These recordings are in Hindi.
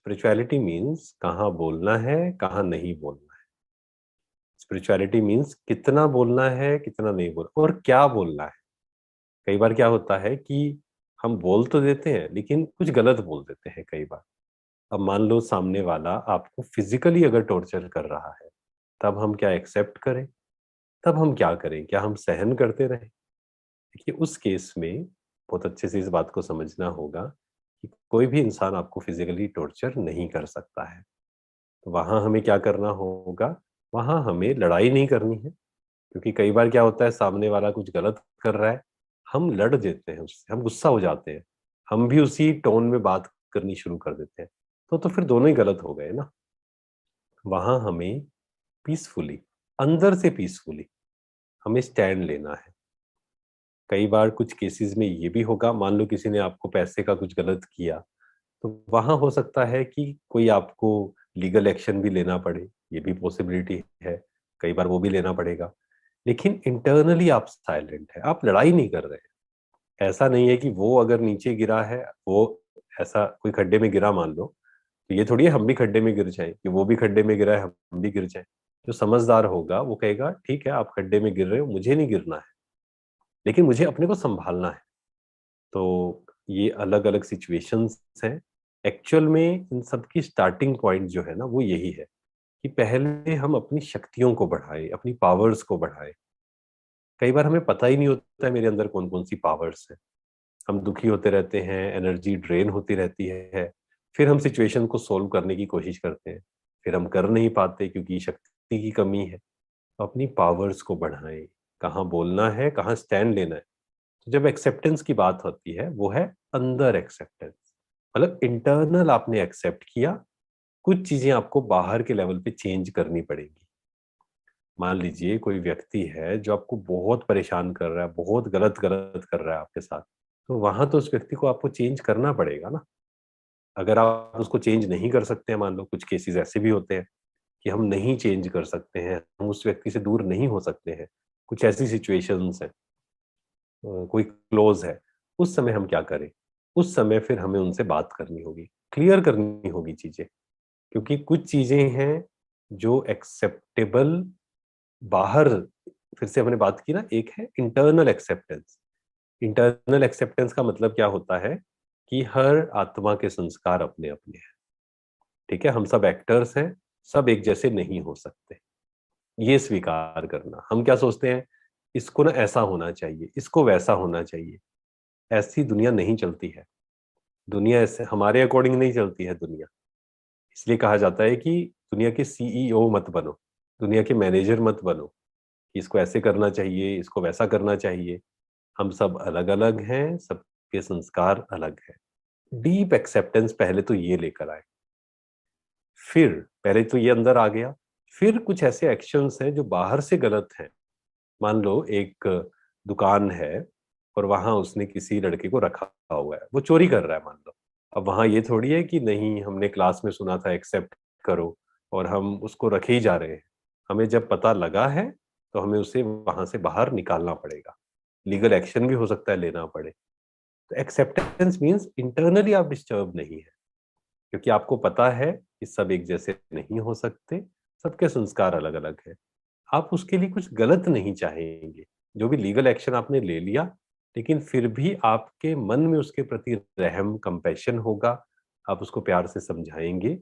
स्पिरिचुअलिटी मीन्स कहाँ बोलना है, कहाँ नहीं बोलना है। स्पिरिचुअलिटी मीन्स कितना बोलना है, कितना नहीं बोलना और क्या बोलना है। कई बार क्या होता है कि हम बोल तो देते हैं लेकिन कुछ गलत बोल देते हैं कई बार। अब मान लो सामने वाला आपको फिजिकली अगर टॉर्चर कर रहा है, तब हम क्या एक्सेप्ट करें? तब हम क्या करें? क्या हम सहन करते रहें? देखिए उस केस में बहुत अच्छे से इस बात को समझना होगा कि कोई भी इंसान आपको फिजिकली टॉर्चर नहीं कर सकता है। तो वहाँ हमें क्या करना होगा? वहाँ हमें लड़ाई नहीं करनी है, क्योंकि कई बार क्या होता है सामने वाला कुछ गलत कर रहा है, हम लड़ देते हैं उससे, हम गुस्सा हो जाते हैं, हम भी उसी टोन में बात करनी शुरू कर देते हैं। तो फिर दोनों ही गलत हो गए ना। वहाँ हमें पीसफुली, अंदर से पीसफुली हमें स्टैंड लेना है। कई बार कुछ केसेस में ये भी होगा, मान लो किसी ने आपको पैसे का कुछ गलत किया, तो वहाँ हो सकता है कि कोई आपको लीगल एक्शन भी लेना पड़े, ये भी पॉसिबिलिटी है, कई बार वो भी लेना पड़ेगा। लेकिन इंटरनली आप साइलेंट हैं, आप लड़ाई नहीं कर रहे हैं। ऐसा नहीं है कि वो अगर नीचे गिरा है, वो ऐसा कोई खड्डे में गिरा मान लो, तो ये थोड़ी है हम भी खड्डे में गिर जाएँ, कि वो भी खड्डे में गिरा है, हम भी गिर जाएँ। जो समझदार होगा वो कहेगा ठीक है आप खड्डे में गिर रहे हो, मुझे नहीं गिरना है, लेकिन मुझे अपने को सँभालना है। तो ये अलग-अलग सिचुएशंस हैं। एक्चुअल में इन सब की स्टार्टिंग पॉइंट जो है ना वो यही है, कि पहले हम अपनी शक्तियों को बढ़ाएँ, अपनी पावर्स को बढ़ाएँ। कई बार हमें पता ही नहीं होता है मेरे अंदर कौन-कौन सी पावर्स हैं। हम दुखी होते रहते हैं, एनर्जी ड्रेन होती रहती है, फिर हम सिचुएशन को सॉल्व करने की कोशिश करते हैं, फिर हम कर नहीं पाते क्योंकि शक्ति की कमी है। तो अपनी पावर्स को बढ़ाएँ, कहाँ बोलना है, कहाँ स्टैंड लेना है। तो जब एक्सेप्टेंस की बात होती है, वो है अंदर एक्सेप्टेंस। मतलब इंटरनल आपने एक्सेप्ट किया, कुछ चीज़ें आपको बाहर के लेवल पे चेंज करनी पड़ेंगी। मान लीजिए कोई व्यक्ति है जो आपको बहुत परेशान कर रहा है, बहुत गलत-गलत कर रहा है आपके साथ, तो वहाँ तो उस व्यक्ति को आपको चेंज करना पड़ेगा ना। अगर आप उसको चेंज नहीं कर सकते हैं, मान लो कुछ केसेज़ ऐसे भी होते हैं कि हम नहीं चेंज कर सकते हैं, हम उस व्यक्ति से दूर नहीं हो सकते हैं। कुछ ऐसी सिचुएशंस हैं, कोई क्लोज़ है, उस समय हम क्या करें? उस समय फिर हमें उनसे बात करनी होगी, क्लियर करनी होगी चीज़ें। क्योंकि कुछ चीज़ें हैं जो एक्सेप्टेबल बाहर, फिर से हमने बात की ना, एक है इंटरनल एक्सेप्टेंस। इंटरनल एक्सेप्टेंस का मतलब क्या होता है कि हर आत्मा के संस्कार अपने-अपने हैं, ठीक है? हम सब एक्टर्स हैं, सब एक जैसे नहीं हो सकते। ये स्वीकार करना। हम क्या सोचते हैं, इसको ना ऐसा होना चाहिए, इसको वैसा होना चाहिए। ऐसी दुनिया नहीं चलती है। दुनिया ऐसे हमारे अकॉर्डिंग नहीं चलती है दुनिया। इसलिए कहा जाता है कि दुनिया के सीईओ मत बनो, दुनिया के मैनेजर मत बनो, कि इसको ऐसे करना चाहिए, इसको वैसा करना चाहिए। हम सब अलग-अलग हैं, सबके संस्कार अलग हैं। डीप एक्सेप्टेंस पहले तो ये लेकर आए। फिर पहले तो ये अंदर आ गया, फिर कुछ ऐसे एक्शंस हैं जो बाहर से गलत हैं। मान लो एक दुकान है और वहाँ उसने किसी लड़के को रखा हुआ है, वो चोरी कर रहा है मान लो। अब वहाँ ये थोड़ी है कि नहीं हमने क्लास में सुना था एक्सेप्ट करो, और हम उसको रखे ही जा रहे हैं। हमें जब पता लगा है, तो हमें उसे वहाँ से बाहर निकालना पड़ेगा। लीगल एक्शन भी हो सकता है लेना पड़े। तो एक्सेप्टेंस मीन्स इंटरनली आप डिस्टर्ब नहीं है, क्योंकि आपको पता है कि सब एक जैसे नहीं हो सकते, सबके संस्कार अलग-अलग हैं। आप उसके लिए कुछ गलत नहीं चाहेंगे। जो भी लीगल एक्शन आपने ले लिया, लेकिन फिर भी आपके मन में उसके प्रति रहम, कंपैशन होगा। आप उसको प्यार से समझाएँगे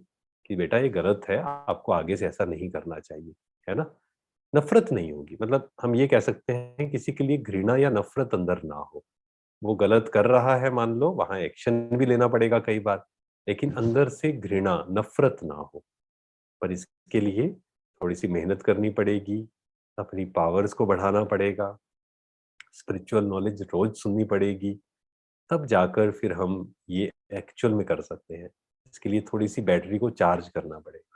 कि बेटा ये गलत है, आपको आगे से ऐसा नहीं करना चाहिए, है ना? नफ़रत नहीं होगी, मतलब हम ये कह सकते हैं किसी के लिए घृणा या नफ़रत अंदर ना हो। वो गलत कर रहा है मान लो, वहाँ एक्शन भी लेना पड़ेगा कई बार, लेकिन अंदर से घृणा, नफ़रत ना हो। पर इसके लिए थोड़ी-सी मेहनत करनी पड़ेगी, अपनी पावर्स को बढ़ाना पड़ेगा, स्पिरिचुअल नॉलेज रोज़ सुननी पड़ेगी, तब जाकर फिर हम ये एक्चुअल में कर सकते हैं। इसके लिए थोड़ी-सी बैटरी को चार्ज करना पड़ेगा।